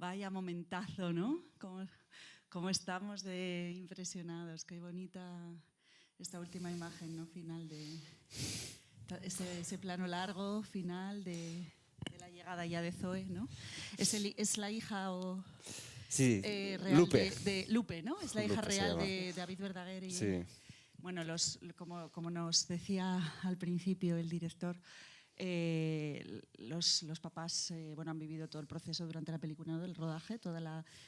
Vaya momentazo, ¿no? Cómo estamos de impresionados. Qué bonita esta última imagen, ¿no? Final de ese plano largo final de la llegada ya de Zoe, ¿no? Es la hija sí, real Lupe. de Lupe, ¿no? Es la hija Lupe se real llama. de David Verdaguer. Sí. Bueno, como nos decía al principio el director, los papás han vivido todo el proceso durante la película, ¿no? Del rodaje,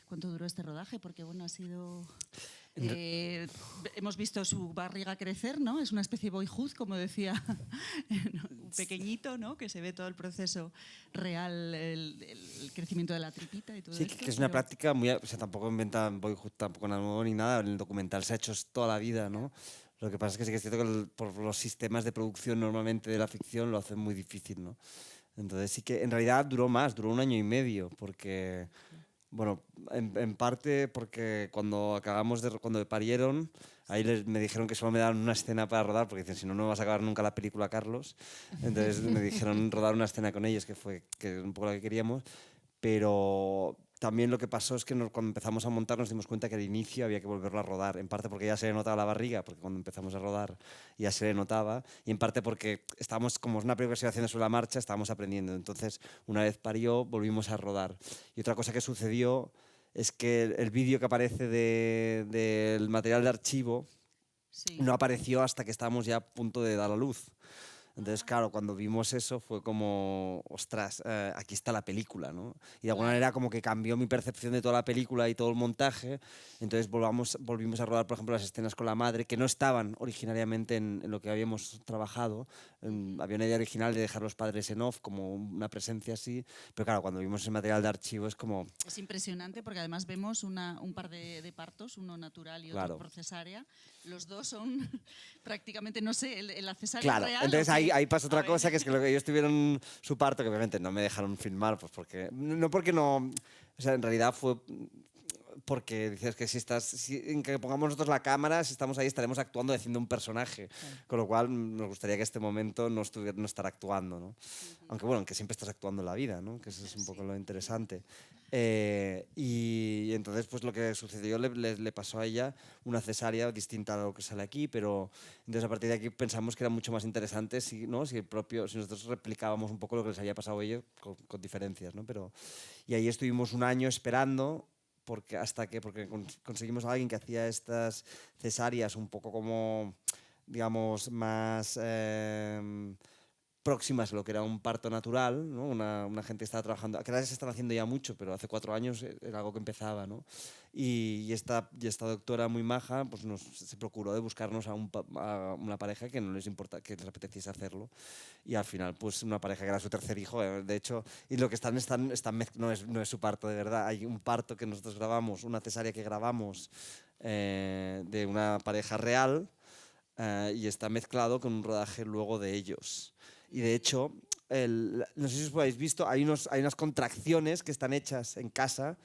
cuánto duró este rodaje, porque ha sido... hemos visto su barriga crecer, ¿no? Es una especie de boyhood, como decía, un pequeñito, ¿no? Que se ve todo el proceso real, el crecimiento de la tripita y todo Sí, esto. que es una práctica muy... O sea, tampoco inventan Boyhood, tampoco nada nuevo ni nada. En el documental se ha hecho toda la vida, ¿no? Lo que pasa es que sí que es cierto que por los sistemas de producción normalmente de la ficción lo hacen muy difícil, ¿no? Entonces sí que en realidad duró más, duró 1 año y medio, porque... Bueno, en parte porque cuando cuando parieron, ahí me dijeron que solo me daban una escena para rodar, porque dicen, si no, no vas a acabar nunca la película, Carlos. Entonces me dijeron rodar una escena con ellos, que fue un poco lo que queríamos. Pero también lo que pasó es que cuando empezamos a montar nos dimos cuenta que al inicio había que volverlo a rodar, en parte porque ya se le notaba la barriga, porque cuando empezamos a rodar ya se le notaba, y en parte porque estábamos, como es una película que se iba haciendo sobre la marcha, estábamos aprendiendo. Entonces, una vez parió, volvimos a rodar. Y otra cosa que sucedió es que el vídeo que aparece del material de archivo no apareció hasta que estábamos ya a punto de dar a luz. Entonces, claro, cuando vimos eso fue como, ostras, aquí está la película, ¿no? Y de alguna manera como que cambió mi percepción de toda la película y todo el montaje. Entonces volvimos a rodar, por ejemplo, las escenas con la madre, que no estaban originariamente en lo que habíamos trabajado. Había una idea original de dejar los padres en off, como una presencia así. Pero claro, cuando vimos ese material de archivo es como... Es impresionante porque además vemos un par de partos, uno natural y otro Claro. por cesárea. Los dos son prácticamente, no sé, la cesárea Claro, real. entonces ahí pasa otra cosa, que es que lo que ellos tuvieron su parto, que obviamente no me dejaron filmar, pues porque no, o sea, en realidad fue porque dices que en que pongamos nosotros la cámara, si estamos ahí estaremos actuando haciendo un personaje, con lo cual nos gustaría que este momento no estar actuando, ¿no? Aunque bueno, que siempre estás actuando en la vida, ¿no? Que eso es un poco lo interesante. Y entonces pues lo que sucedió le pasó a ella una cesárea distinta a lo que sale aquí, pero entonces a partir de aquí pensamos que era mucho más interesante si nosotros replicábamos un poco lo que les había pasado a ellos con diferencias, ¿no? Y ahí estuvimos un año esperando porque conseguimos a alguien que hacía estas cesáreas un poco como, digamos, más próximas a lo que era un parto natural, ¿no? Una gente que estaba trabajando, que ahora se están haciendo ya mucho, pero hace 4 años era algo que empezaba, ¿no? Y esta doctora muy maja pues se procuró de buscarnos a una pareja que no les importa, que les apeteciese hacerlo, y al final pues una pareja que era su tercer hijo, de hecho, y lo que no es su parto de verdad, hay un parto que nosotros grabamos, una cesárea que grabamos de una pareja real, y está mezclado con un rodaje luego de ellos. Y de hecho, no sé si os habéis visto, hay unas contracciones que están hechas en casa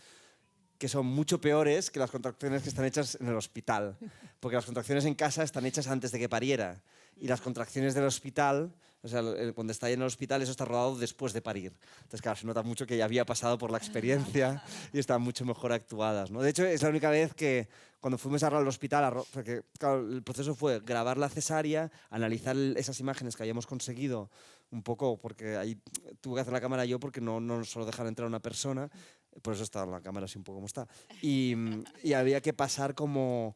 que son mucho peores que las contracciones que están hechas en el hospital. Porque las contracciones en casa están hechas antes de que pariera. Y las contracciones del hospital, o sea, cuando está ahí en el hospital, eso está rodado después de parir. Entonces, claro, se nota mucho que ya había pasado por la experiencia y están mucho mejor actuadas, ¿no? De hecho, es la única vez que cuando fuimos a rodar al hospital, porque claro, el proceso fue grabar la cesárea, analizar esas imágenes que habíamos conseguido un poco, porque ahí tuve que hacer la cámara yo porque no solo dejar entrar a una persona, por eso está la cámara así un poco como está. Y había que pasar como...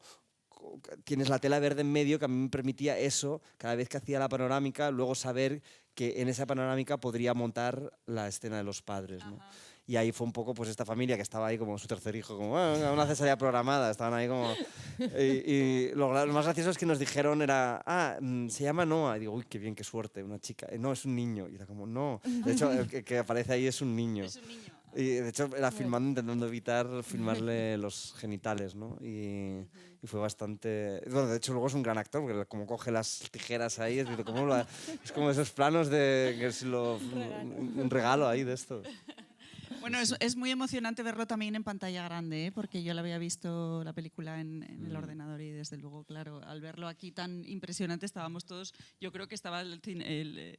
Tienes la tela verde en medio que a mí me permitía eso, cada vez que hacía la panorámica, luego saber que en esa panorámica podría montar la escena de los padres, ¿no? Y ahí fue un poco pues esta familia que estaba ahí como su tercer hijo, como una cesárea programada, estaban ahí como... Y lo más gracioso es que nos dijeron se llama Noah. Y digo, uy, qué bien, qué suerte, una chica. No, es un niño. Y era como, no. De hecho, el que aparece ahí es un niño. Es un niño. Y de hecho era filmando, intentando evitar filmarle los genitales, ¿no? Y fue bastante... Bueno, de hecho luego es un gran actor, porque como coge las tijeras ahí, es como esos planos de que es un regalo ahí de esto. Bueno, es muy emocionante verlo también en pantalla grande, ¿eh? Porque yo la había visto la película en el ordenador y desde luego, claro, al verlo aquí tan impresionante estábamos todos, yo creo que estaba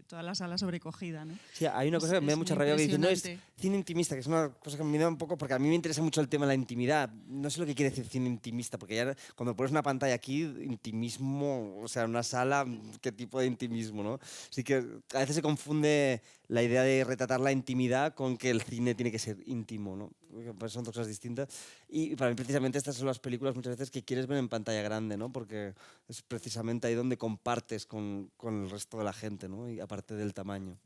toda la sala sobrecogida, ¿no? Sí, hay una cosa que me da mucha rabia que dice, no es cine intimista, que es una cosa que me da un poco, porque a mí me interesa mucho el tema de la intimidad. No sé lo que quiere decir cine intimista, porque ya cuando pones una pantalla aquí, intimismo, o sea, una sala, ¿qué tipo de intimismo, no? Así que a veces se confunde la idea de retratar la intimidad con que el cine tiene que ser íntimo, ¿no? Pues son dos cosas distintas. Y para mí precisamente estas son las películas muchas veces que quieres ver en pantalla grande, ¿no? Porque es precisamente ahí donde compartes con el resto de la gente, ¿no? Y aparte del tamaño.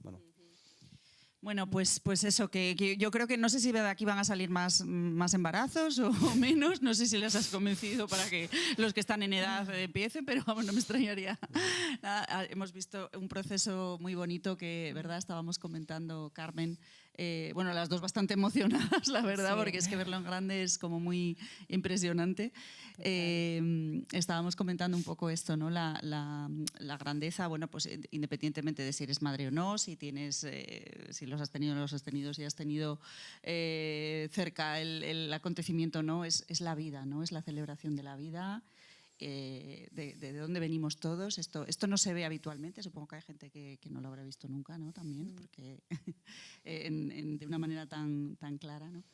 Bueno, pues eso, que yo creo que no sé si de aquí van a salir más embarazos o menos, no sé si les has convencido para que los que están en edad empiecen, pero vamos, no me extrañaría. Nada, hemos visto un proceso muy bonito que, ¿verdad? Estábamos comentando, Carmen, bueno, las dos bastante emocionadas, la verdad, porque es que verlo en grande es como muy impresionante. Estábamos comentando un poco esto, ¿no? La grandeza, bueno, pues independientemente de si eres madre o no, si tienes, si los has tenido o no los has tenido, si has tenido cerca el acontecimiento, ¿no? Es la vida, ¿no? Es la celebración de la vida. De dónde venimos todos. Esto no se ve habitualmente, supongo que hay gente que no lo habrá visto nunca, ¿no? También, porque de una manera tan clara, ¿no?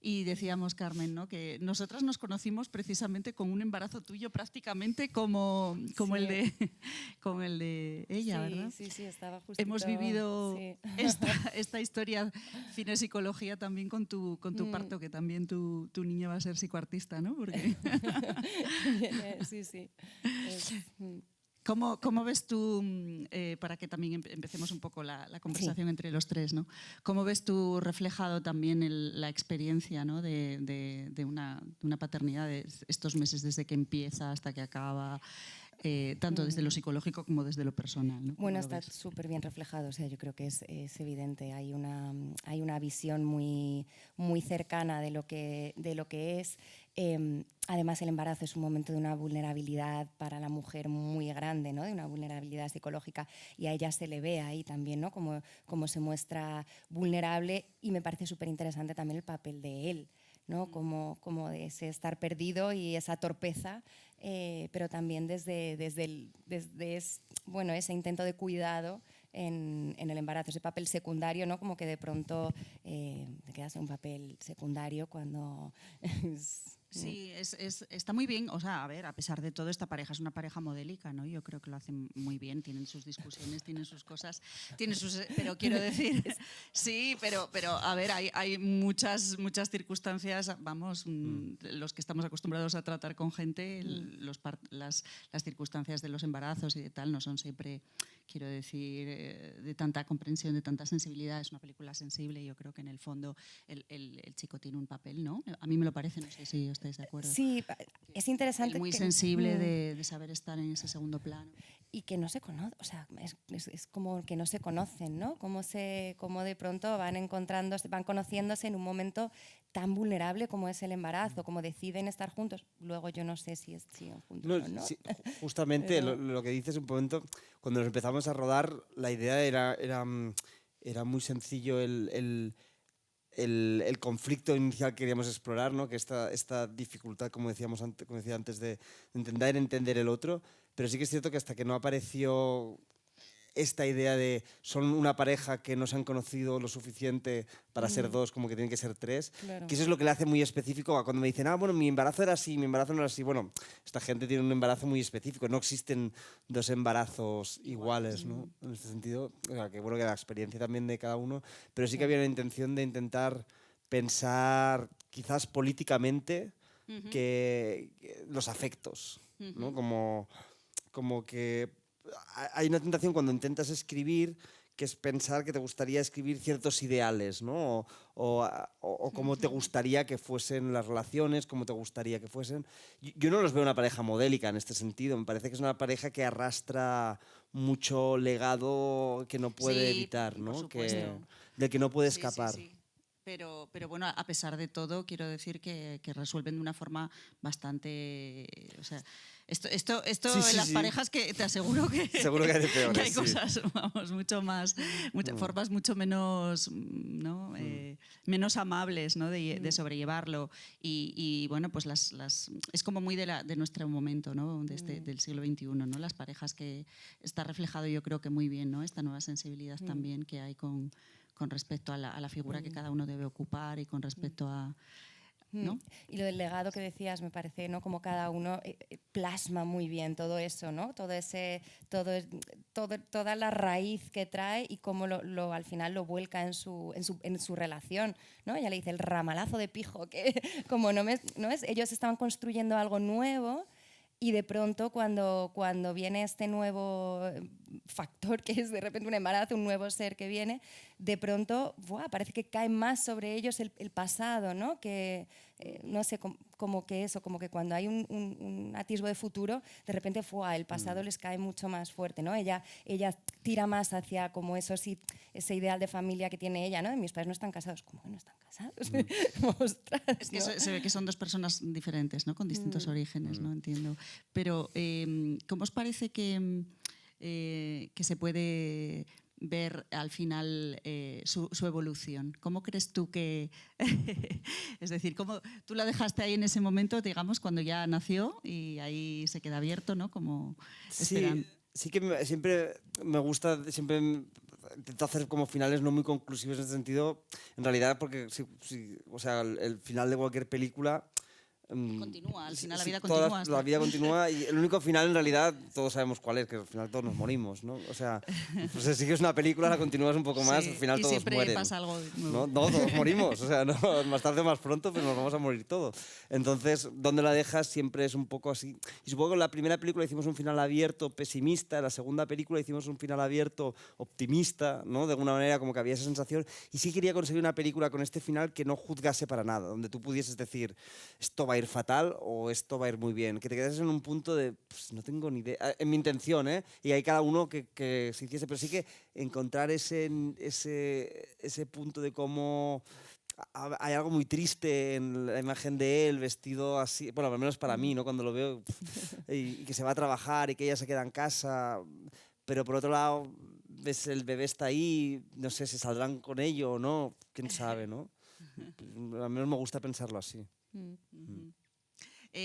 Y decíamos, Carmen, ¿no? Que nosotras nos conocimos precisamente con un embarazo tuyo prácticamente como el de ella, sí, ¿verdad? Sí, estaba justito. Hemos vivido esta historia cine-psicología también con tu parto, que también tu niña va a ser psicoartista, ¿no? Porque sí. ¿Cómo ves tú, para que también empecemos un poco la conversación entre los tres, ¿no? ¿Cómo ves tú reflejado también la experiencia, ¿no? de una paternidad de estos meses desde que empieza hasta que acaba, tanto desde lo psicológico como desde lo personal, ¿no? Bueno, está súper bien reflejado, o sea, yo creo que es evidente, hay una visión muy cercana de lo que es. Además, el embarazo es un momento de una vulnerabilidad para la mujer muy grande, ¿no? De una vulnerabilidad psicológica, y a ella se le ve ahí también, ¿no? Como se muestra vulnerable, y me parece súper interesante también el papel de él, ¿no? Como de ese estar perdido y esa torpeza, pero también desde ese intento de cuidado en el embarazo, ese papel secundario, ¿no? Como que de pronto te quedas en un papel secundario cuando... Sí, está muy bien. O sea, a ver, a pesar de todo, esta pareja es una pareja modélica, ¿no? Yo creo que lo hacen muy bien, tienen sus discusiones, tienen sus cosas, pero quiero decir, sí, pero a ver, hay muchas circunstancias, vamos, los que estamos acostumbrados a tratar con gente, las circunstancias de los embarazos y de tal no son siempre, quiero decir, de tanta comprensión, de tanta sensibilidad. Es una película sensible y yo creo que en el fondo el chico tiene un papel, ¿no? A mí me lo parece, no sé si estáis de acuerdo. Sí, es interesante. Muy sensible de saber estar en ese segundo plano. Y que no se conocen, o sea, es como que no se conocen, ¿no? Como de pronto van conociéndose en un momento tan vulnerable como es el embarazo, como deciden estar juntos. Luego yo no sé si siguen juntos o no. Sí, justamente pero... lo que dices un momento, cuando nos empezamos a rodar, la idea era muy sencillo el conflicto inicial que queríamos explorar, ¿no? Que esta dificultad, como decía antes, de intentar entender el otro, pero sí que es cierto que hasta que no apareció esta idea de son una pareja que no se han conocido lo suficiente para ser dos, como que tienen que ser tres, claro. Que eso es lo que le hace muy específico a cuando me dicen, bueno, mi embarazo era así, mi embarazo no era así. Bueno, esta gente tiene un embarazo muy específico, no existen dos embarazos iguales, ¿no? En este sentido, o sea, que bueno, que la experiencia también de cada uno, pero sí que había una intención de intentar pensar quizás políticamente que los afectos, ¿no? Como que hay una tentación cuando intentas escribir, que es pensar que te gustaría escribir ciertos ideales, ¿no? O cómo te gustaría que fuesen las relaciones, cómo te gustaría que fuesen. Yo no los veo una pareja modélica en este sentido. Me parece que es una pareja que arrastra mucho legado que no puede evitar, ¿no? Del que no puede escapar. Sí. Pero bueno, a pesar de todo, quiero decir que resuelven de una forma bastante... O sea, esto Sí, en sí, las sí. parejas que te aseguro que, Seguro que hay de peores, que hay sí. cosas, vamos, mucho más, formas mucho menos, ¿no? Menos amables, ¿no? de sobrellevarlo. Y bueno, pues es como muy de nuestro momento, ¿no? Del siglo XXI, ¿no? Las parejas que está reflejado, yo creo que muy bien, ¿no? Esta nueva sensibilidad también que hay con respecto a la figura que cada uno debe ocupar y con respecto a... ¿no? Y lo del legado que decías me parece, ¿no? Como cada uno plasma muy bien todo eso, ¿no? Toda la raíz que trae y cómo al final lo vuelca en su relación, ¿no? Ella le dice el ramalazo de pijo, que como no es, ellos estaban construyendo algo nuevo. Y de pronto cuando viene este nuevo factor, que es de repente un embarazo, un nuevo ser que viene, de pronto parece que cae más sobre ellos el pasado, ¿no? Que, no sé, como que cuando hay un atisbo de futuro, de repente el pasado les cae mucho más fuerte, ¿no? Ella tira más hacia como ese ideal de familia que tiene ella, ¿no? Mis padres no están casados. ¿Cómo que no están casados? Ostras, es que ¿no? se ve que son dos personas diferentes, ¿no? Con distintos orígenes, ¿no? Entiendo. Pero, ¿cómo os parece que se puede ver al final su evolución? ¿Cómo crees tú que... es decir, ¿cómo tú la dejaste ahí en ese momento, digamos, cuando ya nació y ahí se queda abierto, ¿no? Como esperando. Sí que siempre me gusta, siempre intento hacer como finales no muy conclusivos en ese sentido, en realidad porque o sea, el final de cualquier película... Continúa, al final la sí, vida continúa. la vida continúa y el único final en realidad todos sabemos cuál es, que al final todos nos morimos, ¿no? O sea, pues si sigues una película, la continúas un poco más, al final y todos siempre mueren. pasa algo ¿No? nuevo. No, todos morimos, o sea, no, más tarde o más pronto, pero nos vamos a morir todos. Entonces, donde la dejas siempre es un poco así. Y supongo que en la primera película hicimos un final abierto, pesimista, en la segunda película hicimos un final abierto, optimista, ¿no? De alguna manera como que había esa sensación. Y sí quería conseguir una película con este final que no juzgase para nada, donde tú pudieses decir, esto va a ir fatal o esto va a ir muy bien, que te quedases en un punto de, pues, no tengo ni idea, en mi intención, ¿eh? Y hay cada uno que se hiciese, pero sí que encontrar ese punto de cómo hay algo muy triste en la imagen de él vestido así, bueno, al menos para mí, ¿no? Cuando lo veo, y que se va a trabajar y que ella se queda en casa, pero por otro lado ves el bebé está ahí, no sé, se saldrán con ello o no, quién sabe, ¿no? Al menos me gusta pensarlo así.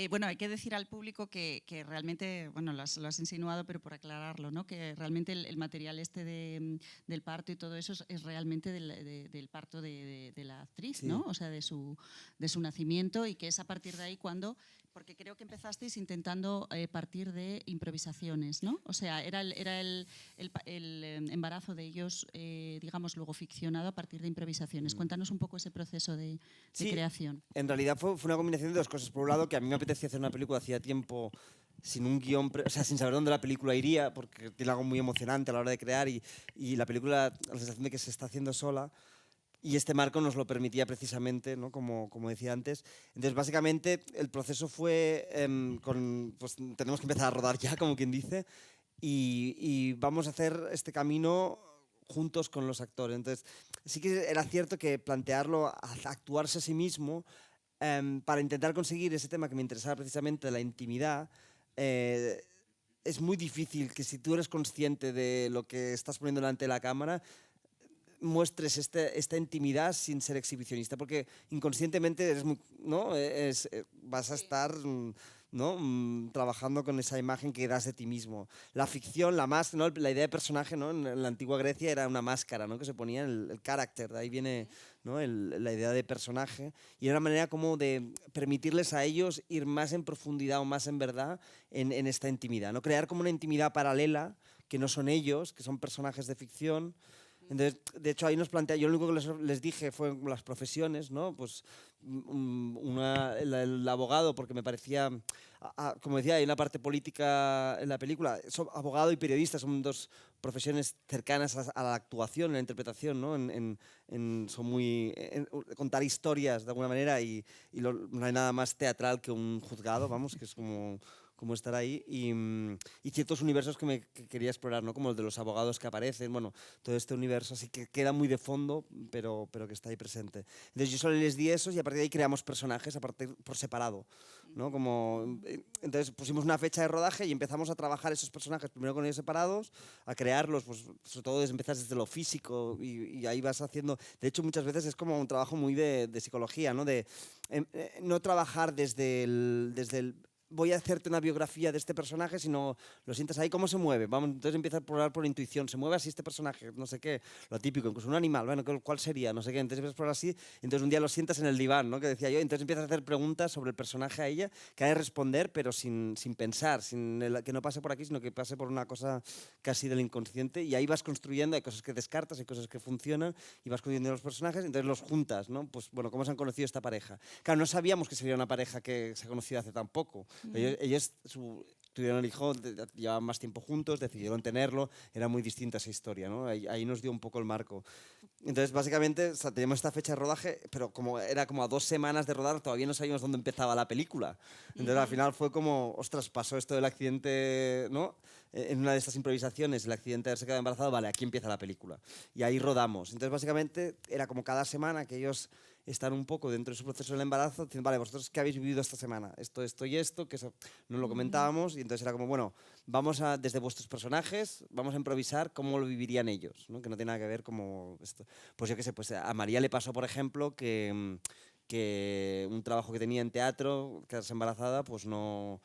Bueno, hay que decir al público que realmente, bueno, lo has insinuado, pero por aclararlo, ¿no? Que realmente el material del parto y todo eso es realmente del parto de la actriz, Sí. ¿no? O sea, de su nacimiento, y que es a partir de ahí cuando... Porque creo que empezasteis intentando partir de improvisaciones, ¿no? O sea, era el embarazo de ellos, digamos, luego ficcionado a partir de improvisaciones. Cuéntanos un poco ese proceso de creación. En realidad fue una combinación de dos cosas. Por un lado, que a mí me apetecía hacer una película hacía tiempo sin un guión, o sea, sin saber dónde la película iría, porque tiene algo muy emocionante a la hora de crear y la película, la sensación de que se está haciendo sola. Y este marco nos lo permitía precisamente, ¿no? Como decía antes. Entonces, básicamente, el proceso fue pues tenemos que empezar a rodar ya, como quien dice, y vamos a hacer este camino juntos con los actores. Entonces, sí que era cierto que plantearlo, actuarse a sí mismo, para intentar conseguir ese tema que me interesaba precisamente, la intimidad, es muy difícil que si tú eres consciente de lo que estás poniendo delante de la cámara, muestres esta intimidad sin ser exhibicionista, porque inconscientemente eres ¿no? Vas a estar, ¿no? Trabajando con esa imagen que das de ti mismo. La ficción, la máscara, ¿no? La idea de personaje, ¿no? En la antigua Grecia era una máscara, ¿no? Que se ponía el carácter, de ahí viene, ¿no? La idea de personaje, y era una manera como de permitirles a ellos ir más en profundidad o más en verdad en esta intimidad, ¿no? Crear como una intimidad paralela que no son ellos, que son personajes de ficción. Entonces, de hecho, ahí nos plantea, yo lo único que les dije fue las profesiones, ¿no? Pues el abogado, porque me parecía, como decía, hay una parte política en la película. Abogado y periodista son dos profesiones cercanas a la actuación, a la interpretación, ¿no? Son muy... contar historias de alguna manera, y no hay nada más teatral que un juzgado, vamos, que es como como estar ahí, y ciertos universos que quería explorar, ¿no? Como el de los abogados que aparecen, bueno, todo este universo así que queda muy de fondo, pero que está ahí presente. Entonces yo solo les di esos y a partir de ahí creamos personajes aparte, por separado, ¿no? Como, entonces pusimos una fecha de rodaje y empezamos a trabajar esos personajes primero con ellos separados, a crearlos, pues sobre todo empiezas desde lo físico y ahí vas haciendo, de hecho muchas veces es como un trabajo muy de psicología, ¿no? De no trabajar desde el voy a hacerte una biografía de este personaje, sino lo sientas ahí, cómo se mueve. Vamos, entonces empieza a explorar por intuición, se mueve así este personaje, no sé qué, lo típico, incluso un animal, bueno, ¿cuál sería? No sé qué, entonces empiezas a explorar así, entonces un día lo sientas en el diván, ¿no? Que decía yo, entonces empiezas a hacer preguntas sobre el personaje a ella, que ha de responder, pero sin pensar, que no pase por aquí, sino que pase por una cosa casi del inconsciente, y ahí vas construyendo, hay cosas que descartas, hay cosas que funcionan, y vas construyendo los personajes, entonces los juntas, ¿no? Pues bueno, ¿cómo se han conocido esta pareja? Claro, no sabíamos que sería una pareja que se ha conocido hace tan poco. Ellos tuvieron el hijo, llevaban más tiempo juntos, decidieron tenerlo, era muy distinta esa historia, ¿no? Ahí nos dio un poco el marco. Entonces, básicamente, o sea, teníamos esta fecha de rodaje, pero como era como a 2 semanas de rodar, todavía no sabíamos dónde empezaba la película. Entonces, al final fue como, ostras, pasó esto del accidente, ¿no? En una de estas improvisaciones, el accidente de haberse quedado embarazado, vale, aquí empieza la película. Y ahí rodamos. Entonces, básicamente, era como cada semana que ellos están un poco dentro de su proceso del embarazo, diciendo, vale, vosotros qué habéis vivido esta semana, esto y esto, que eso no lo comentábamos, y entonces era como, bueno, vamos a, desde vuestros personajes, vamos a improvisar cómo lo vivirían ellos, ¿no? Que no tiene nada que ver como esto. Pues yo qué sé, pues a María le pasó, por ejemplo, que un trabajo que tenía en teatro, quedarse embarazada, pues o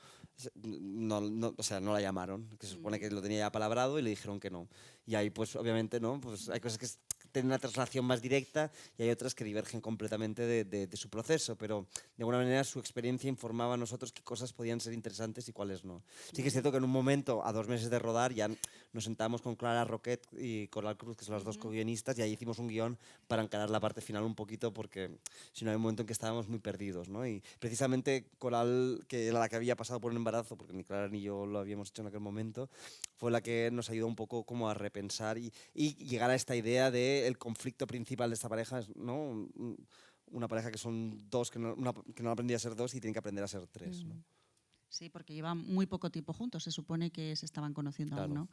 sea, no la llamaron, que se supone que lo tenía ya palabrado y le dijeron que no. Y ahí, pues obviamente, ¿no? Pues hay cosas que tienen una traslación más directa y hay otras que divergen completamente de su proceso, pero de alguna manera su experiencia informaba a nosotros qué cosas podían ser interesantes y cuáles no. Sí que es cierto que en un momento, a 2 meses de rodar, ya nos sentamos con Clara Roquet y Coral Cruz, que son las dos co-guionistas, y ahí hicimos un guión para encarar la parte final un poquito, porque si no hay un momento en que estábamos muy perdidos, ¿no? Y precisamente Coral, que era la que había pasado por un embarazo, porque ni Clara ni yo lo habíamos hecho en aquel momento, fue la que nos ayudó un poco como a repensar y llegar a esta idea de el conflicto principal de esta pareja es, ¿no? Una pareja que son dos, que no han aprendido a ser dos y tienen que aprender a ser tres, ¿no? Sí, porque llevan muy poco tiempo juntos, se supone que se estaban conociendo Claro. aún, ¿no?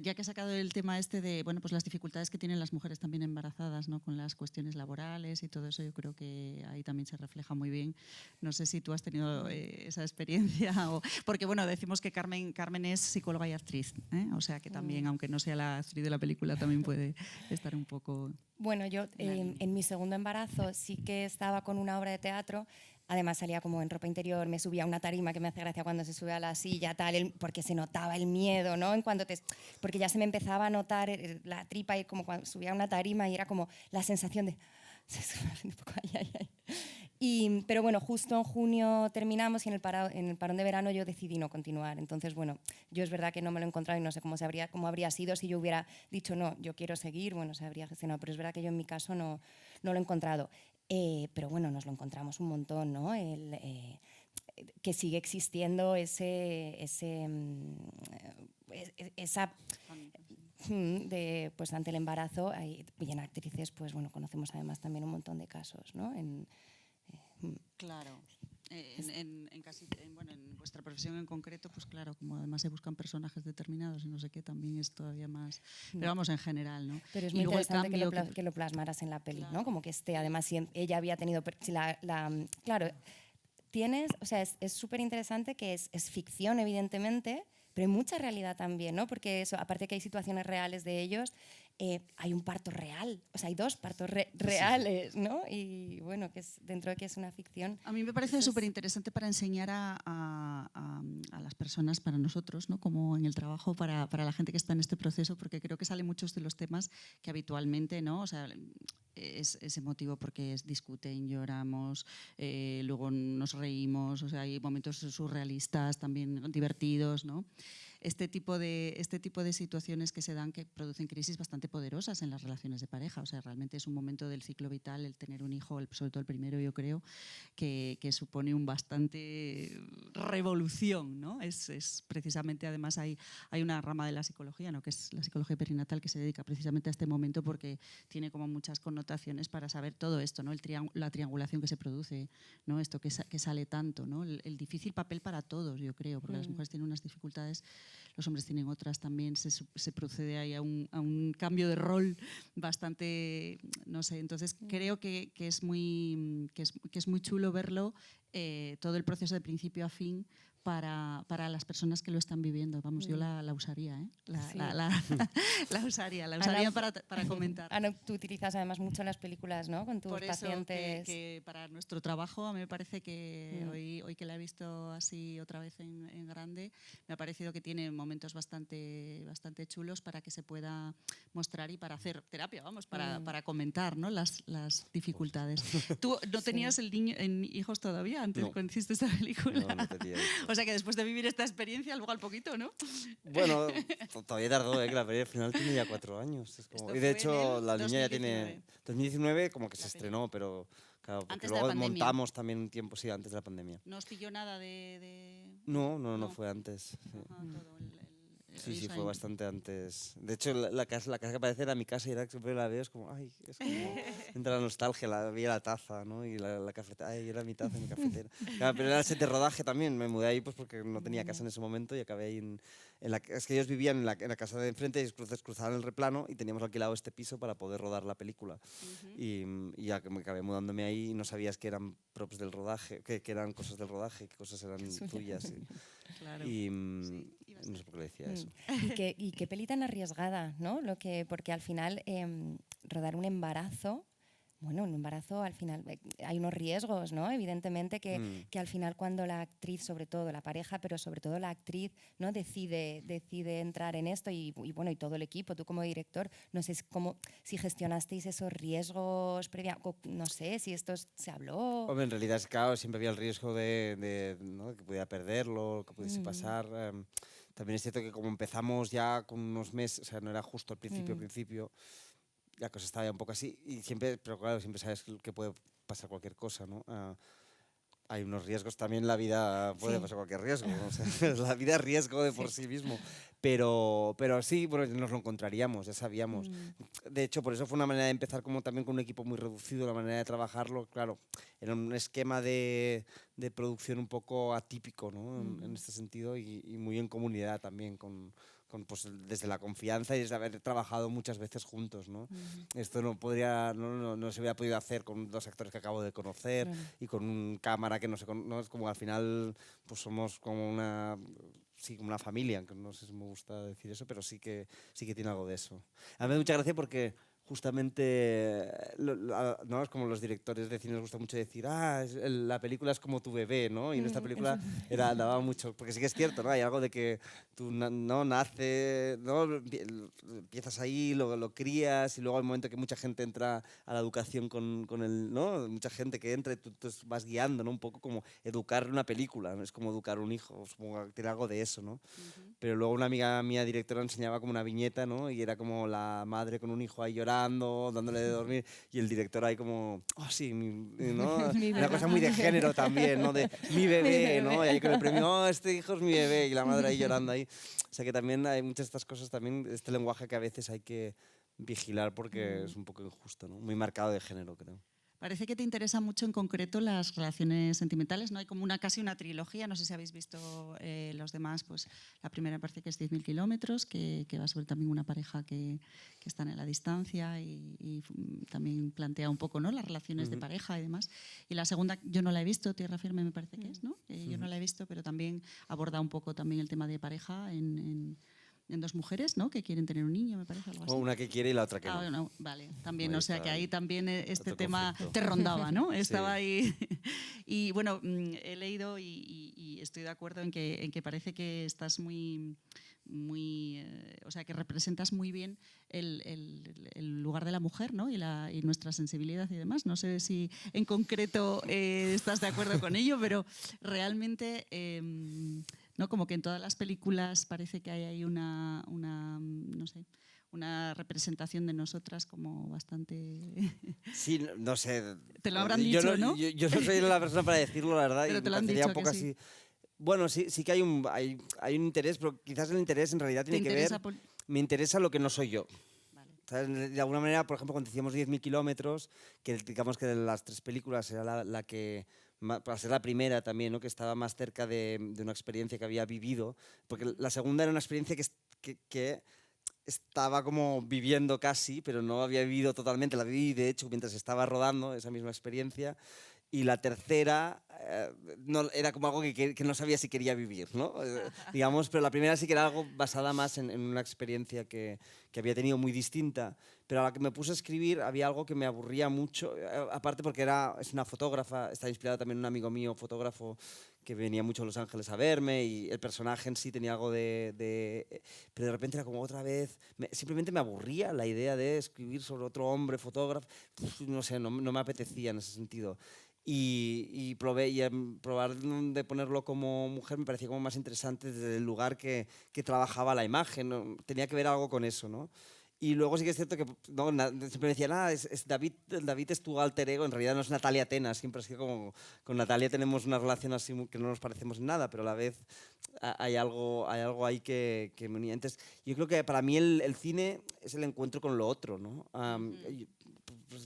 Ya que he sacado el tema este de, bueno, pues las dificultades que tienen las mujeres también embarazadas, ¿no? Con las cuestiones laborales y todo eso, yo creo que ahí también se refleja muy bien. No sé si tú has tenido esa experiencia, porque bueno, decimos que Carmen es psicóloga y actriz, ¿eh? O sea que también, aunque no sea la actriz de la película, también puede estar un poco... Bueno, yo en mi segundo embarazo sí que estaba con una obra de teatro. Además salía como en ropa interior, me subía a una tarima que me hace gracia cuando se sube a la silla, tal, porque se notaba el miedo, ¿no? Porque ya se me empezaba a notar la tripa y como cuando subía a una tarima y era como la sensación de... Pero bueno, justo en junio terminamos y en el parón de verano yo decidí no continuar. Entonces, bueno, yo es verdad que no me lo he encontrado y no sé cómo habría sido si yo hubiera dicho no, yo quiero seguir, bueno, se habría gestionado, pero es verdad que yo en mi caso no lo he encontrado. Pero bueno, nos lo encontramos un montón, ¿no? Que sigue existiendo esa pues ante el embarazo y en actrices, pues bueno, conocemos además también un montón de casos, ¿no? Claro. En vuestra profesión en concreto, pues claro, como además se buscan personajes determinados y no sé qué, también es todavía más... Pero vamos, en general, ¿no? Pero es muy interesante que lo plasmaras en la peli, claro. ¿no? Como que además, si ella había tenido... claro, o sea, es súper interesante que es ficción, evidentemente, pero hay mucha realidad también, ¿no? Porque eso, aparte que hay situaciones reales de ellos, hay un parto real, o sea, hay 2 partos reales, ¿no? Y bueno, que es dentro de que es una ficción. A mí me parece súper interesante para enseñar a las personas, para nosotros, ¿no? Como en el trabajo, para la gente que está en este proceso, porque creo que salen muchos de los temas que habitualmente, ¿no? O sea, es emotivo porque discuten, lloramos, luego nos reímos, o sea, hay momentos surrealistas, también divertidos, ¿no? este tipo de situaciones que se dan que producen crisis bastante poderosas en las relaciones de pareja. O sea, realmente es un momento del ciclo vital el tener un hijo, sobre todo el primero, yo creo, que supone un bastante revolución, ¿no? Es precisamente, además, hay una rama de la psicología, ¿no? Que es la psicología perinatal, que se dedica precisamente a este momento porque tiene como muchas connotaciones para saber todo esto, ¿no? La triangulación que se produce, ¿no? Esto que sale tanto, ¿no? El difícil papel para todos, yo creo, porque las mujeres tienen unas dificultades, los hombres tienen otras también, se procede ahí a un cambio de rol bastante, no sé, entonces creo que es muy chulo verlo, todo el proceso de principio a fin, para las personas que lo están viviendo. Vamos, yo la usaría, ¿eh? La usaría Ana, para comentar. Ana, tú utilizas además mucho las películas, ¿no? Con tus Por eso pacientes. que para nuestro trabajo me parece que hoy que la he visto así otra vez en grande, me ha parecido que tiene momentos bastante chulos para que se pueda mostrar y para hacer terapia, vamos, para comentar, ¿no? las dificultades. ¿Tú no tenías hijos todavía antes cuando hiciste esta película? No tenía hijos. O sea que después de vivir esta experiencia, luego al poquito, ¿no? Bueno, todavía tardó, que la peli al final tiene ya 4 años. Es como, y de hecho la niña ya tiene 2019 como que se estrenó, pero claro, porque Antes de la luego pandemia. montamos también un tiempo, sí, antes de la pandemia. ¿No os pilló nada No fue antes. Sí. Ajá, todo Sí, fue bastante antes. De hecho, la casa que aparece era mi casa y era que siempre la veo, es como, ay, es como, entra la nostalgia, veía la taza, ¿no? Y la cafetera, ay, era mi taza, mi cafetera. Claro, pero era el set de rodaje también, me mudé ahí pues porque no tenía casa en ese momento y acabé ahí es que ellos vivían en la casa de enfrente y cruzaban el replano y teníamos alquilado este piso para poder rodar la película. Y ya que me acabé mudándome ahí y no sabías que eran props del rodaje, que eran cosas del rodaje, que cosas eran tuyas. Claro. Y no sé por qué le decía eso. Y qué peli tan arriesgada, ¿no? Porque al final rodar un embarazo, bueno, un embarazo al final hay unos riesgos, ¿no? Evidentemente que al final cuando la actriz, sobre todo la pareja, pero sobre todo la actriz, ¿no? decide entrar en esto y bueno, y todo el equipo, tú como director, no sé si gestionasteis esos riesgos previa, no sé si esto se habló. Hombre, en realidad, claro, siempre había el riesgo ¿no? que pudiera perderlo, que pudiese pasar. También es cierto que como empezamos ya con unos meses, o sea, no era justo al principio, la cosa estaba ya un poco así, pero claro, siempre sabes que puede pasar cualquier cosa, ¿no? Hay unos riesgos también, la vida puede pasar cualquier riesgo, ¿no? O sea, la vida es riesgo de por sí mismo, pero sí, bueno, nos lo encontraríamos, ya sabíamos. De hecho, por eso fue una manera de empezar como también con un equipo muy reducido, la manera de trabajarlo, claro, era un esquema de producción un poco atípico, ¿no? En este sentido y muy en comunidad también, pues, desde la confianza y desde haber trabajado muchas veces juntos, ¿no? Esto no se hubiera podido hacer con 2 actores que acabo de conocer y con un cámara que no es como al final pues somos como una familia, aunque no sé si me gusta decir eso, pero sí que tiene algo de eso. A mí me da mucha gracia porque justamente, ¿no? Es como los directores de cine les gusta mucho decir, la película es como tu bebé, ¿no? Y en esta película daba mucho, porque sí que es cierto, ¿no? Hay algo de que tú no naces, ¿no? Empiezas ahí, lo crías y luego hay un momento que mucha gente entra a la educación con el, ¿no? Mucha gente que entra y tú vas guiando, ¿no? Un poco como educar una película, ¿no? Es como educar un hijo, supongo que tiene algo de eso, ¿no? Pero luego una amiga mía directora enseñaba como una viñeta, ¿no? Y era como la madre con un hijo ahí llorando, dándole de dormir, y el director ahí como, sí, ¿no? Una cosa muy de género también, ¿no? De mi bebé, ¿no? Y ahí con el premio, este hijo es mi bebé, y la madre ahí llorando ahí. O sea que también hay muchas de estas cosas, también este lenguaje que a veces hay que vigilar porque es un poco injusto, ¿no? Muy marcado de género, creo. Parece que te interesa mucho en concreto las relaciones sentimentales, ¿no? Hay como casi una trilogía, no sé si habéis visto los demás, pues la primera parece que es 10.000 kilómetros, que va sobre también una pareja que están en la distancia y también plantea un poco, ¿no? Las relaciones de pareja y demás. Y la segunda yo no la he visto, Tierra Firme me parece que es, ¿no? Yo no la he visto, pero también aborda un poco también el tema de pareja en 2 mujeres, ¿no? Que quieren tener un niño, me parece, algo así. O una que quiere y la otra que no. Bueno, vale, también, Ahí o sea que ahí también este tema conflicto. te rondaba, ¿no? Sí. Estaba ahí. Y bueno, he leído y estoy de acuerdo en que parece que estás muy o sea, que representas muy bien el lugar de la mujer, ¿no? Y nuestra sensibilidad y demás. No sé si en concreto estás de acuerdo con ello, pero realmente ¿no? Como que en todas las películas parece que hay ahí no sé, una representación de nosotras como bastante... Sí, no sé. Te lo habrán dicho, ¿no? Yo no soy la persona para decirlo, la verdad, Pero y te me lo han parecería dicho, un poco que sí. así. Bueno, sí que hay un interés, pero quizás el interés en realidad tiene que ver... Me interesa lo que no soy yo. Vale. ¿Sabes? De alguna manera, por ejemplo, cuando hicimos 10.000 kilómetros, que digamos que de las 3 películas era la que, para ser la primera también, ¿no? Que estaba más cerca de una experiencia que había vivido, porque la segunda era una experiencia que estaba como viviendo casi, pero no había vivido totalmente, la viví de hecho mientras estaba rodando esa misma experiencia. Y la tercera no, era como algo que no sabía si quería vivir, ¿no? Digamos, pero la primera sí que era algo basada más en una experiencia que había tenido muy distinta. Pero a la que me puse a escribir había algo que me aburría mucho, aparte porque es una fotógrafa, está inspirada también en un amigo mío, fotógrafo, que venía mucho a Los Ángeles a verme, y el personaje en sí tenía algo pero de repente era como otra vez, simplemente me aburría la idea de escribir sobre otro hombre fotógrafo, no sé, no me apetecía en ese sentido. Y probar de ponerlo como mujer me parecía como más interesante desde el lugar que trabajaba la imagen, ¿no? Tenía que ver algo con eso, ¿no? Y luego sí que es cierto que no, siempre me decían, es David, David es tu alter ego, en realidad no es Natalia Atenas, siempre ha sido como, con Natalia tenemos una relación así que no nos parecemos en nada, pero a la vez hay algo ahí que me unía. Entonces, yo creo que para mí el cine es el encuentro con lo otro, ¿no?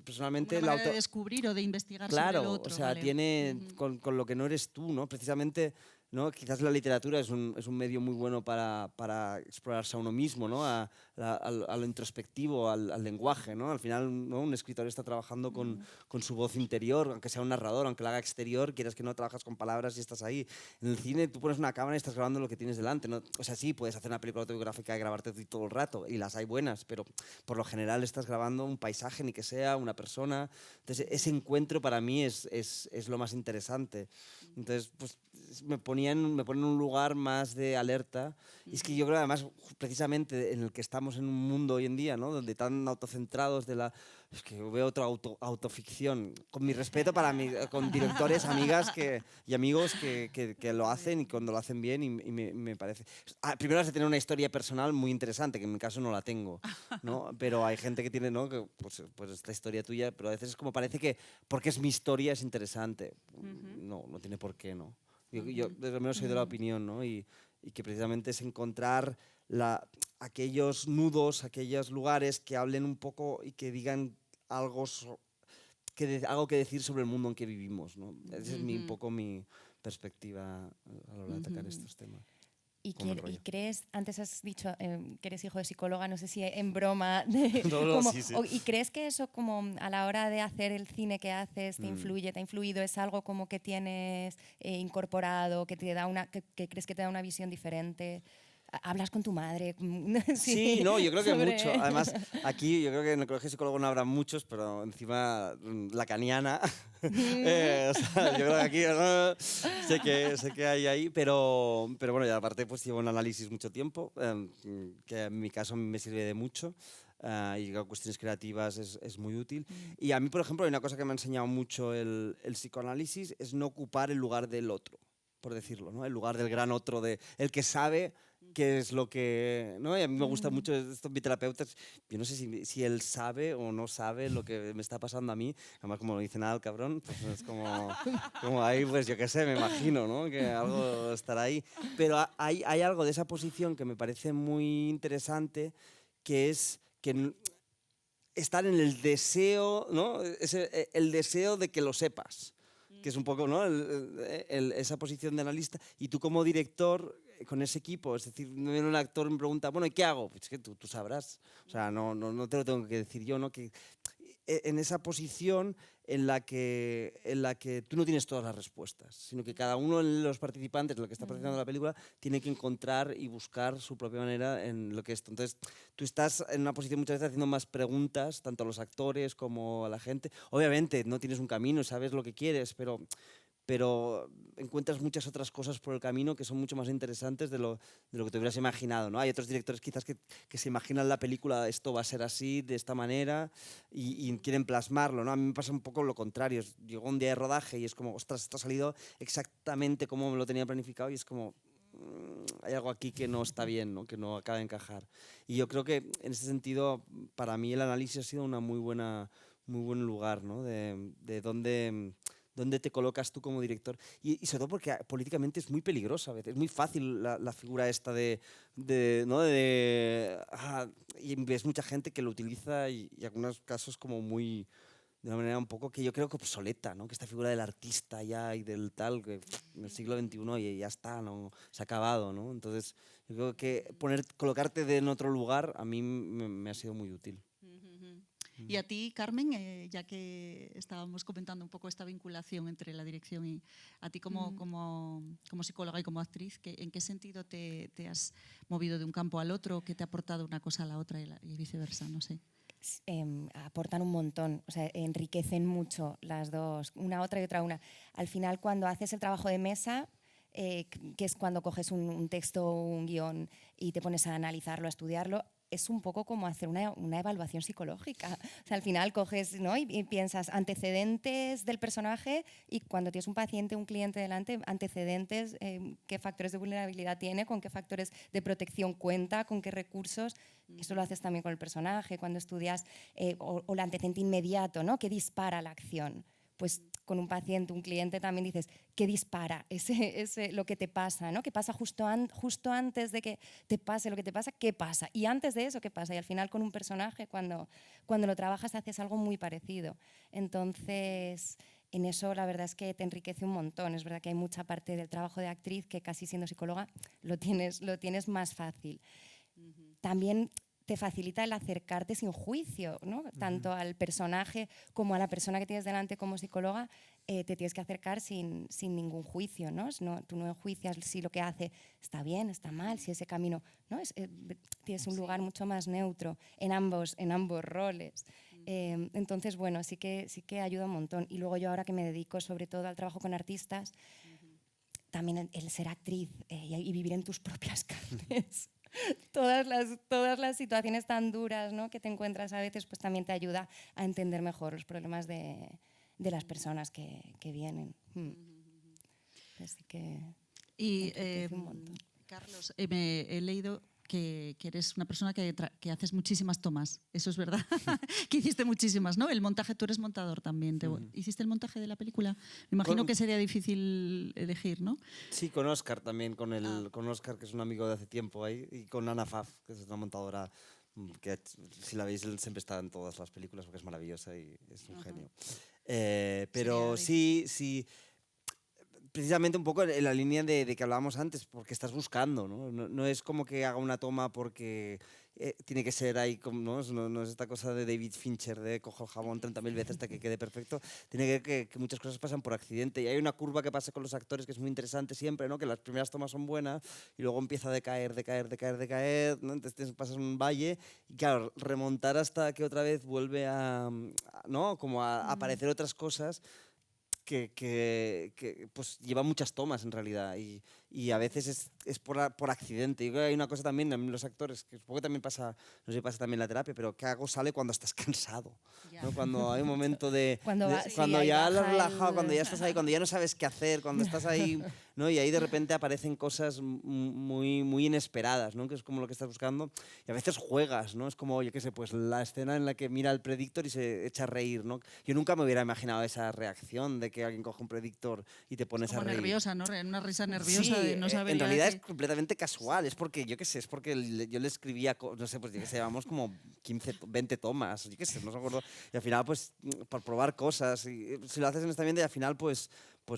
Personalmente Como una manera de descubrir o de investigar sobre lo claro, otro. o sea, Vale. tiene con lo que no eres tú, ¿no? Precisamente, ¿no? Quizás la literatura es un medio muy bueno para explorarse a uno mismo, ¿no? A lo introspectivo, al lenguaje, ¿no? Al final, ¿no? Un escritor está trabajando con su voz interior, aunque sea un narrador, aunque lo haga exterior, quieres que no, trabajas con palabras y estás ahí. En el cine tú pones una cámara y estás grabando lo que tienes delante, ¿no? O sea, sí, puedes hacer una película autobiográfica y grabarte todo el rato, y las hay buenas, pero por lo general estás grabando un paisaje, ni que sea una persona. Entonces, ese encuentro para mí es lo más interesante. Entonces, pues me ponen en un lugar más de alerta. Y es que yo creo, además, precisamente en el que estamos en un mundo hoy en día, ¿no? Donde tan autocentrados es que veo otra autoficción. Con mi respeto con directores, amigas y amigos que lo hacen, y cuando lo hacen bien, y me parece... Primero has de tener una historia personal muy interesante, que en mi caso no la tengo, ¿no? Pero hay gente que tiene, ¿no? Que, pues esta historia tuya, pero a veces es como parece que porque es mi historia es interesante. No tiene por qué, ¿no? Yo desde lo menos soy de la opinión, ¿no? Y que precisamente es encontrar aquellos nudos, aquellos lugares que hablen un poco y que digan algo, algo que decir sobre el mundo en que vivimos, ¿no? Esa es un poco mi perspectiva a la hora de atacar estos temas. ¿Y crees, antes has dicho que eres hijo de psicóloga, no sé si en broma, sí. ¿Y crees que eso como a la hora de hacer el cine que haces te influye, te ha influido, es algo como que tienes incorporado, que que crees que te da una visión diferente? ¿Hablas con tu madre? Sí, no, yo creo que mucho. Además, aquí yo creo que en el colegio de psicólogo no habrá muchos, pero encima lacaniana. O sea, yo creo que aquí sé que hay ahí, pero bueno, y aparte pues llevo un análisis mucho tiempo, que en mi caso me sirve de mucho. Y cuestiones creativas es muy útil. Y a mí, por ejemplo, hay una cosa que me ha enseñado mucho el psicoanálisis, es no ocupar el lugar del otro, por decirlo, ¿no? El lugar del gran otro, el que sabe qué es lo que... ¿no? Y a mí me gusta mucho esto, mi terapeuta, yo no sé si él sabe o no sabe lo que me está pasando a mí, además como no dice nada el cabrón, pues es como ahí, pues yo qué sé, me imagino, ¿no? Que algo estará ahí. Pero hay algo de esa posición que me parece muy interesante, que es que estar en el deseo, ¿no? El deseo de que lo sepas, que es un poco, ¿no? Esa posición de analista, y tú como director con ese equipo, es decir, viene un actor y me pregunta, bueno, ¿y qué hago? Pues es que tú sabrás, o sea, no te lo tengo que decir yo, ¿no? Que en esa posición en la que tú no tienes todas las respuestas, sino que cada uno de los participantes, de lo que está participando en la película, tiene que encontrar y buscar su propia manera en lo que es esto. Entonces, tú estás en una posición muchas veces haciendo más preguntas, tanto a los actores como a la gente. Obviamente, no tienes un camino, sabes lo que quieres, pero encuentras muchas otras cosas por el camino que son mucho más interesantes de lo que te hubieras imaginado, ¿no? Hay otros directores quizás que se imaginan la película, esto va a ser así, de esta manera, y quieren plasmarlo, ¿no? A mí me pasa un poco lo contrario. Llegó un día de rodaje y es como, ostras, esto ha salido exactamente como me lo tenía planificado, y es como, hay algo aquí que no está bien, ¿no? Que no acaba de encajar. Y yo creo que en ese sentido, para mí el análisis ha sido una muy buen lugar, ¿no? De dónde te colocas tú como director. Y sobre todo porque políticamente es muy peligroso a veces. Es muy fácil la figura esta ¿no? Y ves mucha gente que lo utiliza y algunos casos como muy de una manera un poco que yo creo que obsoleta, ¿no? Que esta figura del artista ya y del tal, que en el siglo XXI ya está, ¿no? Se ha acabado, ¿no? Entonces, yo creo que colocarte en otro lugar a mí me ha sido muy útil. Y a ti, Carmen, ya que estábamos comentando un poco esta vinculación entre la dirección y a ti como psicóloga y como actriz, ¿en qué sentido te has movido de un campo al otro? ¿Qué te ha aportado una cosa a la otra y viceversa? No sé. Aportan un montón, o sea, enriquecen mucho las dos, una otra y otra una. Al final, cuando haces el trabajo de mesa, que es cuando coges un texto o un guión y te pones a analizarlo, a estudiarlo, es un poco como hacer una evaluación psicológica. O sea, al final coges, ¿no? y piensas antecedentes del personaje y cuando tienes un paciente, un cliente delante, antecedentes, qué factores de vulnerabilidad tiene, con qué factores de protección cuenta, con qué recursos. Eso lo haces también con el personaje, cuando estudias, o el antecedente inmediato, ¿no? Que dispara la acción. Pues con un paciente, un cliente también dices, ¿qué dispara? Lo que te pasa, ¿no? ¿Qué pasa justo antes de que te pase lo que te pasa? ¿Qué pasa? Y antes de eso, ¿qué pasa? Y al final con un personaje, cuando lo trabajas, haces algo muy parecido. Entonces, en eso la verdad es que te enriquece un montón. Es verdad que hay mucha parte del trabajo de actriz que casi siendo psicóloga lo tienes más fácil. También te facilita el acercarte sin juicio, ¿no? Tanto al personaje como a la persona que tienes delante como psicóloga, te tienes que acercar sin ningún juicio, ¿no? Tú no enjuicias si lo que hace está bien, está mal, si ese camino, ¿no? Tienes un lugar mucho más neutro en ambos roles. Entonces, bueno, sí que ayuda un montón. Y luego yo ahora que me dedico sobre todo al trabajo con artistas, también el ser actriz y vivir en tus propias carnes. Todas las situaciones tan duras, ¿no? que te encuentras a veces, pues también te ayuda a entender mejor los problemas de las personas que vienen. Así que y un montón. Carlos, he leído que eres una persona que haces muchísimas tomas. Eso es verdad. Que hiciste muchísimas, ¿no? El montaje, tú eres montador también. ¿Hiciste el montaje de la película? Me imagino que sería difícil elegir, ¿no? Sí, con Óscar también, con Óscar, que es un amigo de hace tiempo ahí, y con Ana Faf, que es una montadora que, si la veis, él siempre está en todas las películas porque es maravillosa y es un genio. Pero sí, precisamente un poco en la línea de que hablábamos antes, porque estás buscando, ¿no? No es como que haga una toma porque tiene que ser ahí, no es esta cosa de David Fincher de cojo el jabón 30.000 veces hasta que quede perfecto. Tiene que muchas cosas pasan por accidente y hay una curva que pasa con los actores que es muy interesante siempre, ¿no? Que las primeras tomas son buenas y luego empieza a decaer, ¿no? Entonces pasas un valle y claro, remontar hasta que otra vez vuelve ¿no? Como a aparecer otras cosas que pues lleva muchas tomas en realidad y a veces es por accidente. Yo creo que hay una cosa también en los actores, que supongo que también pasa, no sé si pasa también en la terapia, pero que algo sale cuando estás cansado, ¿no? Cuando hay un momento cuando ya lo has relajado, cuando ya estás ahí, cuando ya no sabes qué hacer, cuando estás ahí, ¿no? Y ahí de repente aparecen cosas muy inesperadas, ¿no? Que es como lo que estás buscando y a veces juegas, ¿no? Es como, yo qué sé, pues la escena en la que mira el predictor y se echa a reír, ¿no? Yo nunca me hubiera imaginado esa reacción de que alguien coge un predictor y te pones a reír. Nerviosa, ¿no? Una risa nerviosa. Sí, de no saber en realidad es completamente casual, es porque, yo qué sé, es porque yo le escribía, no sé, pues yo qué sé, llevamos como 15, 20 tomas, yo qué sé, no me acuerdo, y al final, pues, por probar cosas, y si lo haces en este ambiente, y al final, pues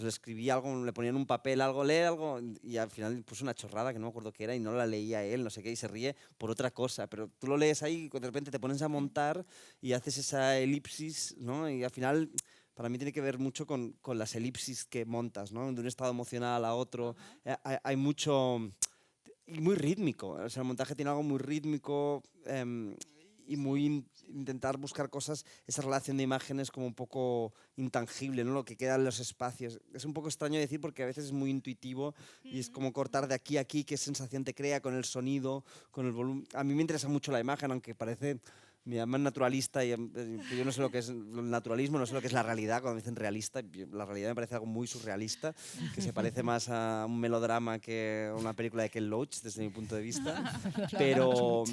le escribí algo, le ponían un papel, algo, lee algo, y al final puse una chorrada que no me acuerdo qué era, y no la leía él, no sé qué, y se ríe por otra cosa, pero tú lo lees ahí, y de repente te pones a montar, y haces esa elipsis, ¿no? Y al final para mí tiene que ver mucho con las elipsis que montas, ¿no? De un estado emocional a otro. Hay mucho... Y muy rítmico. O sea, el montaje tiene algo muy rítmico y muy intentar buscar cosas, esa relación de imágenes como un poco intangible, ¿no? Lo que queda en los espacios. Es un poco extraño decir porque a veces es muy intuitivo y es como cortar de aquí a aquí, qué sensación te crea con el sonido, con el volumen. A mí me interesa mucho la imagen, aunque parece me llaman naturalista y yo no sé lo que es el naturalismo, no sé lo que es la realidad cuando dicen realista. La realidad me parece algo muy surrealista, que se parece más a un melodrama que a una película de Ken Loach, desde mi punto de vista. pero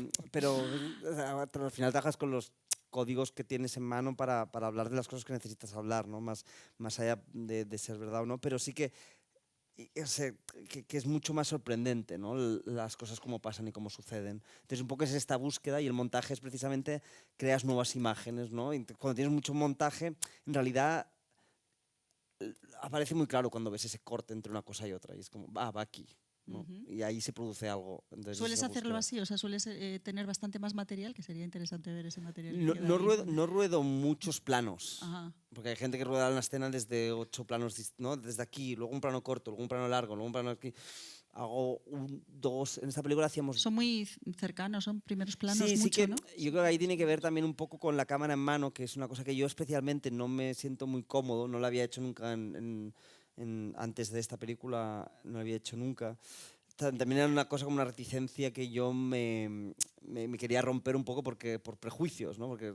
al final trabajas con los códigos que tienes en mano para hablar de las cosas que necesitas hablar, ¿no? Más allá de ser verdad o no, pero sí que es mucho más sorprendente, ¿no? Las cosas cómo pasan y cómo suceden. Entonces un poco es esta búsqueda y el montaje es precisamente creas nuevas imágenes, ¿no? Y cuando tienes mucho montaje, en realidad aparece muy claro cuando ves ese corte entre una cosa y otra y es como, va aquí, ¿no? Y ahí se produce algo. Entonces, ¿Sueles hacerlo así? O sea, ¿sueles tener bastante más material? Que sería interesante ver ese material. No ruedo muchos planos. Ajá. Porque hay gente que rueda una escena desde 8 planos, ¿no? Desde aquí, luego un plano corto, luego un plano largo, luego un plano aquí. Hago 2. En esta película hacíamos... Son muy cercanos, son primeros planos sí, mucho, sí que ¿no? yo creo que ahí tiene que ver también un poco con la cámara en mano, que es una cosa que yo especialmente no me siento muy cómodo, no la había hecho nunca antes de esta película, no la había hecho nunca. También era una cosa como una reticencia que yo me quería romper un poco por prejuicios, ¿no? Porque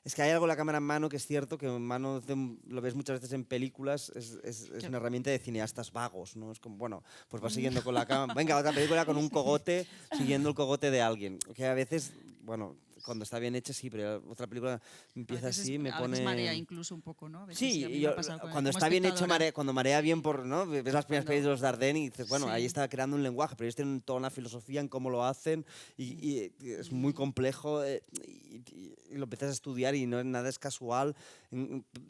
es que hay algo en la cámara en mano que es cierto, que en mano lo ves muchas veces en películas, es una herramienta de cineastas vagos, ¿no? Es como, bueno, pues vas siguiendo con la cámara, venga, otra película con un cogote, siguiendo el cogote de alguien. Que a veces, bueno, cuando está bien hecha sí, pero otra película empieza así, me a veces pone... marea incluso un poco, ¿no? A veces Sí, a mí me ha pasado cuando como está bien hecho, espectadora. cuando marea bien, ¿no? Ves las primeras películas de los Dardenne y dices, bueno, Sí. ahí está creando un lenguaje, pero ellos tienen toda una filosofía en cómo lo hacen y es muy complejo y lo empiezas a estudiar y nada es casual,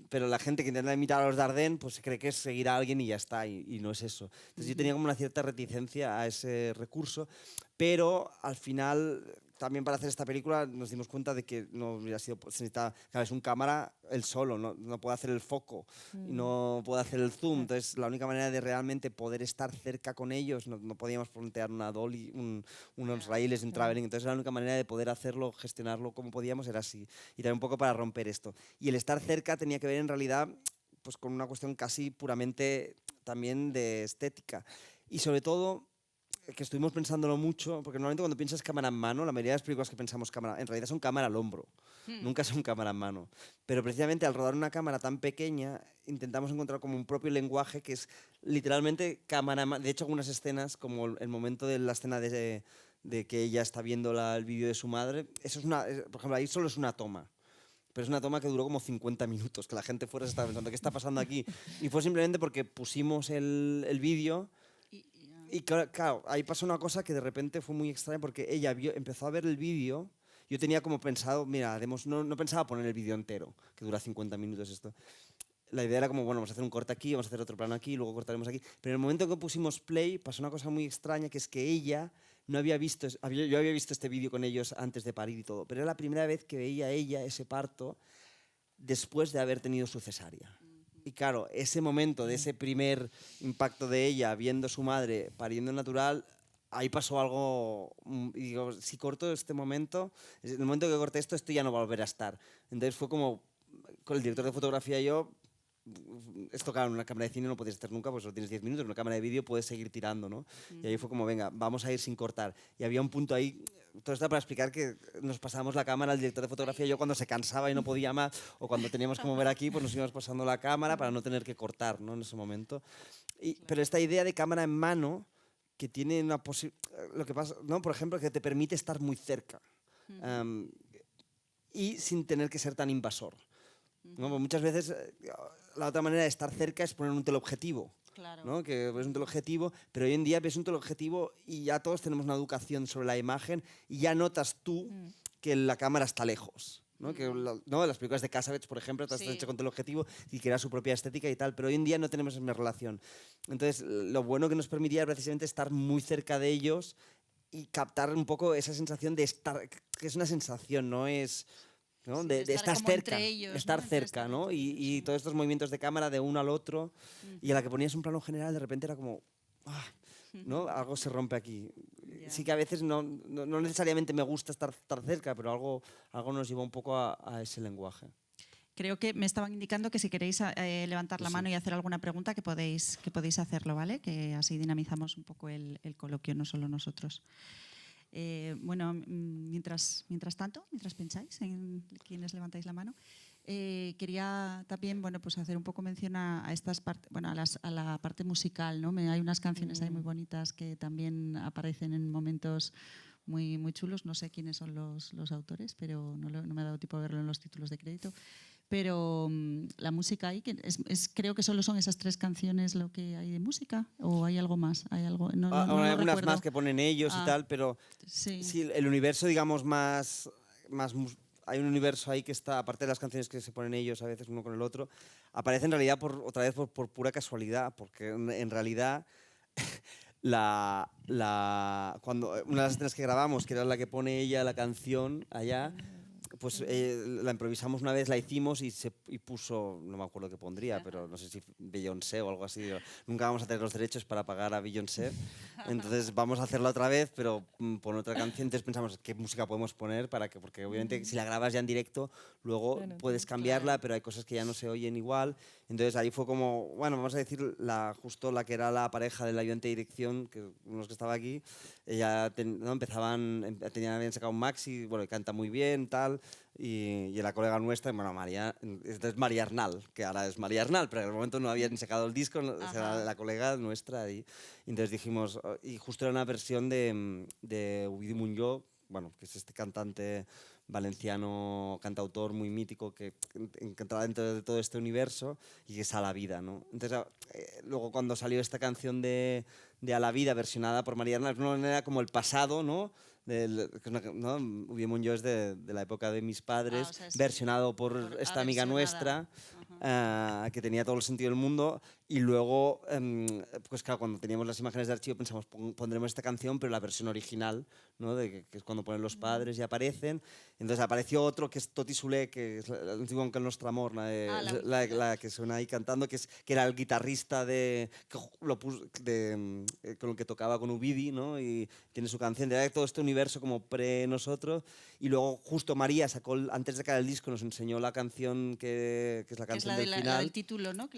pero la gente que intenta imitar a los Dardenne pues cree que es seguir a alguien y ya está, y no es eso. Entonces yo tenía como una cierta reticencia a ese recurso, pero al final... También para hacer esta película nos dimos cuenta de que no hubiera sido, se necesita, claro, es un cámara él solo, no puede hacer el foco y no puede hacer el zoom, entonces la única manera de realmente poder estar cerca con ellos, no podíamos plantear una dolly, unos raíles, un traveling, entonces la única manera de poder hacerlo, gestionarlo como podíamos era así, y también un poco para romper esto. Y el estar cerca tenía que ver en realidad pues con una cuestión casi puramente también de estética y sobre todo que estuvimos pensándolo mucho, porque normalmente cuando piensas cámara en mano, la mayoría de las películas que pensamos cámara, en realidad son cámara al hombro, nunca son cámara en mano. Pero precisamente al rodar una cámara tan pequeña, intentamos encontrar como un propio lenguaje que es literalmente cámara en mano. De hecho, algunas escenas, como el momento de la escena de que ella está viendo el vídeo de su madre, eso es por ejemplo, ahí solo es una toma. Pero es una toma que duró como 50 minutos, que la gente fuera se estaba pensando, ¿qué está pasando aquí? Y fue simplemente porque pusimos el vídeo. Y claro, ahí pasó una cosa que de repente fue muy extraña porque ella empezó a ver el vídeo. Yo tenía como pensado, mira, no pensaba poner el vídeo entero, que dura 50 minutos esto. La idea era como, bueno, vamos a hacer un corte aquí, vamos a hacer otro plano aquí, luego cortaremos aquí. Pero en el momento en que pusimos play pasó una cosa muy extraña, que es que ella no había visto, yo había visto este vídeo con ellos antes de parir y todo, pero era la primera vez que veía ella ese parto después de haber tenido su cesárea. Y claro, ese momento de ese primer impacto de ella viendo a su madre pariendo natural, ahí pasó algo. Y digo, si corto este momento, en el momento que corte esto ya no va a volver a estar. Entonces fue como, con el director de fotografía y yo, esto claro, en una cámara de cine no puedes estar nunca, pues solo tienes 10 minutos, en una cámara de vídeo puedes seguir tirando, ¿no? Y ahí fue como, venga, vamos a ir sin cortar. Y había un punto ahí, todo esto para explicar que nos pasábamos la cámara, el director de fotografía y yo cuando se cansaba y no podía más, o cuando teníamos que mover aquí, pues nos íbamos pasando la cámara para no tener que cortar, ¿no? En ese momento. Pero esta idea de cámara en mano, que tiene una lo que pasa, ¿no? Por ejemplo, que te permite estar muy cerca y sin tener que ser tan invasor. ¿No? Pues muchas veces la otra manera de estar cerca es poner un teleobjetivo. Claro. ¿No? Que ves un teleobjetivo, pero hoy en día ves un teleobjetivo y ya todos tenemos una educación sobre la imagen y ya notas tú que la cámara está lejos. ¿No? Que las películas de Cassavetes, por ejemplo, todas están hechas con teleobjetivo y que era su propia estética y tal, pero hoy en día no tenemos esa relación. Entonces, lo bueno que nos permitía era precisamente estar muy cerca de ellos y captar un poco esa sensación de estar, que es una sensación, no es... ¿no? Sí, de estar cerca, ellos, estar ¿no? cerca, ¿no? Y todos estos movimientos de cámara de uno al otro, y a la que ponías un plano general, de repente era como, ¿no? Algo se rompe aquí. Yeah. Sí que a veces no necesariamente me gusta estar cerca, pero algo nos lleva un poco a ese lenguaje. Creo que me estaban indicando que si queréis levantar la mano y hacer alguna pregunta, que podéis hacerlo, ¿vale? Que así dinamizamos un poco el coloquio, no solo nosotros. Bueno, mientras pensáis en quienes levantáis la mano, quería también, bueno, pues hacer un poco mención a estas bueno, a la parte musical, ¿no? Hay unas canciones ahí muy bonitas que también aparecen en momentos muy, muy chulos. No sé quiénes son los autores, pero no me ha dado tiempo a verlo en los títulos de crédito. Pero la música ahí, creo que solo son esas 3 canciones lo que hay de música, ¿o hay algo más? ¿Hay algo? No Hay algunas recuerdo. más que ponen ellos y tal, pero sí, el universo, digamos, hay un universo ahí que está, aparte de las canciones que se ponen ellos a veces uno con el otro, aparece en realidad otra vez por pura casualidad, porque en realidad cuando una de las escenas que grabamos, que era la que pone ella la canción allá, pues la improvisamos una vez, la hicimos y puso, no me acuerdo qué pondría, pero no sé si Beyoncé o algo así. Nunca vamos a tener los derechos para pagar a Beyoncé, entonces vamos a hacerla otra vez, pero pon otra canción. Entonces pensamos qué música podemos poner porque obviamente si la grabas ya en directo, luego puedes cambiarla, pero hay cosas que ya no se oyen igual. Entonces ahí fue como, bueno, vamos a decir, justo la que era la pareja del ayudante de dirección, que unos que estaba aquí, ella habían sacado un maxi, bueno, y canta muy bien, tal, y la colega nuestra, bueno, es María Arnal, que ahora es María Arnal, pero en el momento no habían sacado el disco, o sea, la colega nuestra, y entonces dijimos, y justo era una versión de Ovidi Muñoz, bueno, que es este cantante valenciano, cantautor muy mítico que entraba dentro de todo este universo y que es A la Vida, ¿no? Entonces, luego cuando salió esta canción de A la Vida versionada por María Arnal, no era como el pasado, ¿no? ¿No? Ovidi Muñoz es de la época de mis padres, o sea, versionado por esta amiga nuestra, que tenía todo el sentido del mundo. Y luego, pues claro, cuando teníamos las imágenes de archivo pensamos, pondremos esta canción, pero la versión original, ¿no? Que es cuando ponen los padres y aparecen. Entonces apareció otro que es Toti Soler, que es el antiguo que nuestro amor, la que suena ahí cantando, que era el guitarrista con el que tocaba con Ovidi, ¿no? Y tiene su canción, de todo este universo como pre-nosotros. Y luego justo María sacó, antes de caer el disco, nos enseñó la canción que es la canción del final. La del título, ¿no?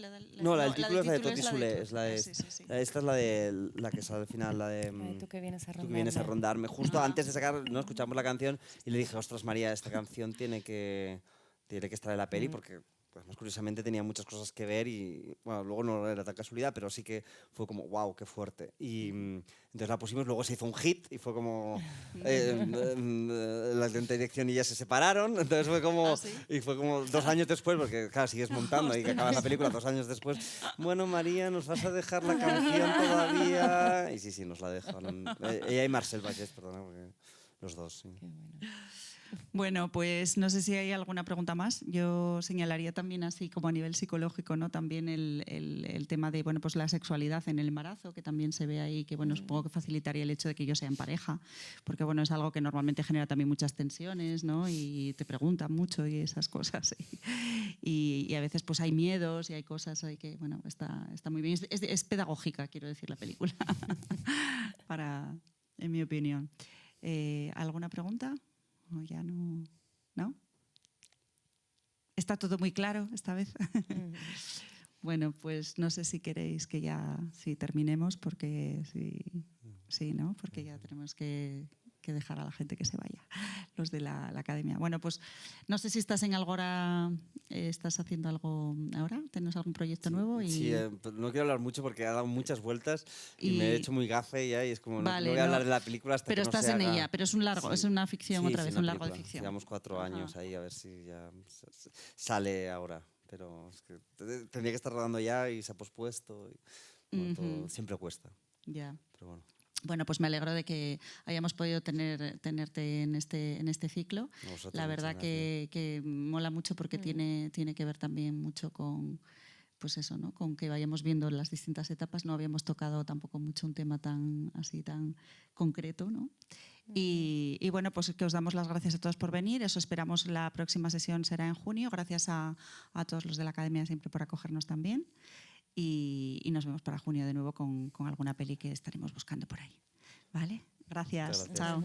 No, la del título es la de Toti Soler. Sí. Esta es la que sale al final, la de Tú que vienes a rondarme. Tú que vienes a rondarme. Justo antes de sacar, ¿no? Escuchamos la canción y le dije, ostras, María, esta canción tiene que estar en la peli porque, pues, más curiosamente, tenía muchas cosas que ver y, bueno, luego no era tan casualidad, pero sí que fue como, wow, qué fuerte. Y entonces la pusimos, luego se hizo un hit y fue como la dirección y ya se separaron, entonces fue como, y fue como 2 años después, porque claro, sigues montando y que acabas la película 2 años después. Bueno, María, ¿nos vas a dejar la canción todavía? Y sí, nos la dejaron. Ella y Marcel Vallès, perdona, porque los dos. Sí. Qué bueno. Bueno, pues no sé si hay alguna pregunta más. Yo señalaría también así como a nivel psicológico, ¿no? También el tema de, bueno, pues la sexualidad en el embarazo, que también se ve ahí, que bueno, supongo que facilitaría el hecho de que ellos sean pareja, porque bueno, es algo que normalmente genera también muchas tensiones, ¿no? Y te preguntan mucho y esas cosas. Y a veces pues hay miedos y hay cosas ahí que, bueno, está muy bien. Es pedagógica, quiero decir, la película, en mi opinión. ¿Alguna pregunta? ¿O ya no? ¿No? ¿Está todo muy claro esta vez? Bueno, pues no sé si queréis que ya terminemos, porque sí, ¿no? Porque ya tenemos que dejar a la gente que se vaya, los de la academia. Bueno, pues no sé si estás en algo ahora, estás haciendo algo ahora, ¿tienes algún proyecto nuevo? Sí, no quiero hablar mucho porque ha dado muchas vueltas y me he hecho muy gafe ya y es como, no voy a hablar de la película hasta pero que no estás se en haga. ella, pero es un largo, es una ficción otra vez, un largo de ficción. Llevamos 4 años ahí, a ver si ya sale ahora, pero es que tendría que estar rodando ya y se ha pospuesto. Y, todo, siempre cuesta. Ya. Pero bueno. Bueno, pues me alegro de que hayamos podido tenerte en este ciclo. La verdad que mola mucho porque tiene que ver también mucho con, pues eso, ¿no? Con que vayamos viendo las distintas etapas. No habíamos tocado tampoco mucho un tema tan concreto, ¿no? Y bueno, pues que os damos las gracias a todos por venir. Eso esperamos. La próxima sesión será en junio. Gracias a todos los de la Academia siempre por acogernos también. Y nos vemos para junio de nuevo con alguna peli que estaremos buscando por ahí. ¿Vale? Gracias. Chao.